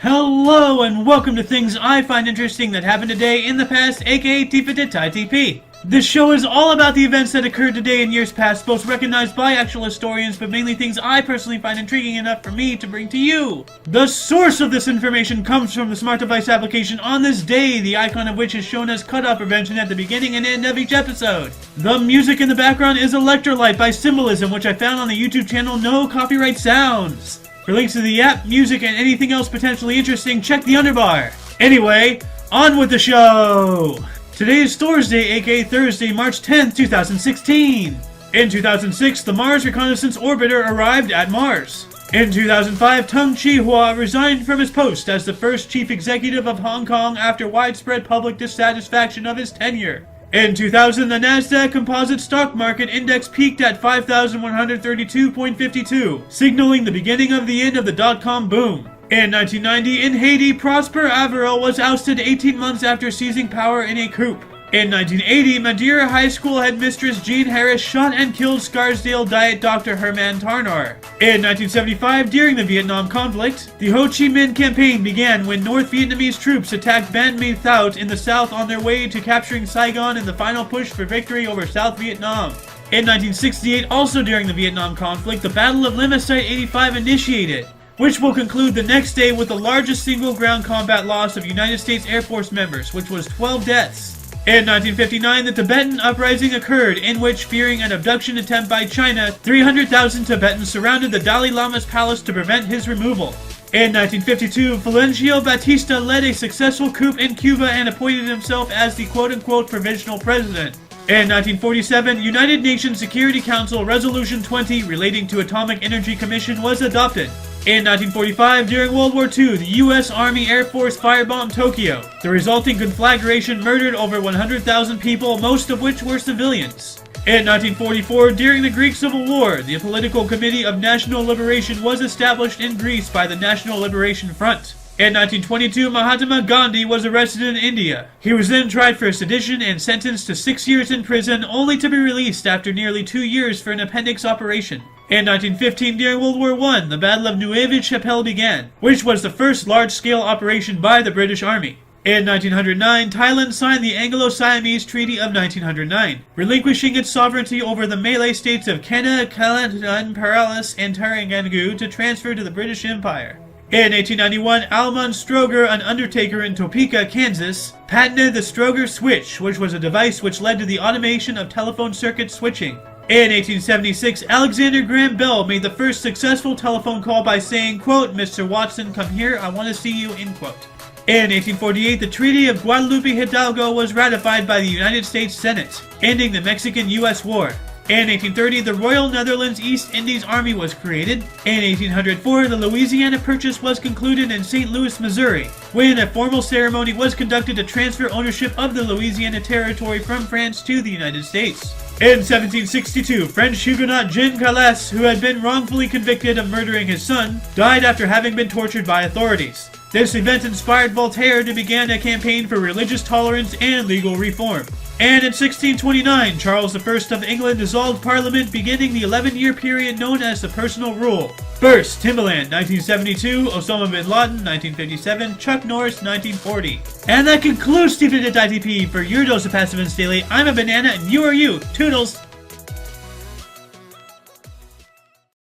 Hello and welcome to things I find interesting that happened today in the past, aka Tifitht Itp. This show is all about the events that occurred today in years past, both recognized by actual historians, but mainly things I personally find intriguing enough for me to bring to you. The source of this information comes from the smart device application on this day, the icon of which is shown as cutoff prevention at the beginning and end of each episode. The music in the background is Electro-Light by Symbolism, which I found on the YouTube channel No Copyright Sounds. For links to the app, music, and anything else potentially interesting, check the underbar. Anyway, on with the show! Today is Thursday, aka Thursday, March 10th, 2016. In 2006, the Mars Reconnaissance Orbiter arrived at Mars. In 2005, Tung Chee-hwa resigned from his post as the first chief executive of Hong Kong after widespread public dissatisfaction of his tenure. In 2000, the Nasdaq Composite Stock Market Index peaked at 5,132.52, signaling the beginning of the end of the dot-com boom. In 1990, in Haiti, Prosper Averil was ousted 18 months after seizing power in a coup. In 1980, Madeira High School headmistress Jean Harris shot and killed Scarsdale Diet Dr. Herman Tarnor. In 1975, during the Vietnam conflict, the Ho Chi Minh Campaign began when North Vietnamese troops attacked Ban My Thuot in the south on their way to capturing Saigon in the final push for victory over South Vietnam. In 1968, also during the Vietnam conflict, the Battle of Limestone 85 initiated, which will conclude the next day with the largest single ground combat loss of United States Air Force members, which was 12 deaths. In 1959, the Tibetan Uprising occurred, in which, fearing an abduction attempt by China, 300,000 Tibetans surrounded the Dalai Lama's palace to prevent his removal. In 1952, Fulgencio Batista led a successful coup in Cuba and appointed himself as the quote-unquote provisional president. In 1947, United Nations Security Council Resolution 20 relating to Atomic Energy Commission was adopted. In 1945, during World War II, the U.S. Army Air Force firebombed Tokyo. The resulting conflagration murdered over 100,000 people, most of which were civilians. In 1944, during the Greek Civil War, the Political Committee of National Liberation was established in Greece by the National Liberation Front. In 1922, Mahatma Gandhi was arrested in India. He was then tried for sedition and sentenced to 6 years in prison, only to be released after nearly 2 years for an appendix operation. In 1915, during World War I, the Battle of Neuve Chapelle began, which was the first large-scale operation by the British Army. In 1909, Thailand signed the Anglo-Siamese Treaty of 1909, relinquishing its sovereignty over the Malay states of Kedah, Kelantan, Paralis, and Terengganu to transfer to the British Empire. In 1891, Almon Stroger, an undertaker in Topeka, Kansas, patented the Stroger switch, which was a device which led to the automation of telephone circuit switching. In 1876, Alexander Graham Bell made the first successful telephone call by saying, quote, "Mr. Watson, come here, I want to see you," end quote. In 1848, the Treaty of Guadalupe Hidalgo was ratified by the United States Senate, ending the Mexican-U.S. War. In 1830, the Royal Netherlands East Indies Army was created. In 1804, the Louisiana Purchase was concluded in St. Louis, Missouri, when a formal ceremony was conducted to transfer ownership of the Louisiana Territory from France to the United States. In 1762, French Huguenot Jean Calas, who had been wrongfully convicted of murdering his son, died after having been tortured by authorities. This event inspired Voltaire to begin a campaign for religious tolerance and legal reform. And in 1629, Charles I of England dissolved Parliament, beginning the 11-year period known as the Personal Rule. First, Timbaland, 1972, Osama bin Laden, 1957, Chuck Norris, 1940. And that concludes Tifitht Itp. For your dose of Passive Daily. I'm a banana and you are you. Toodles!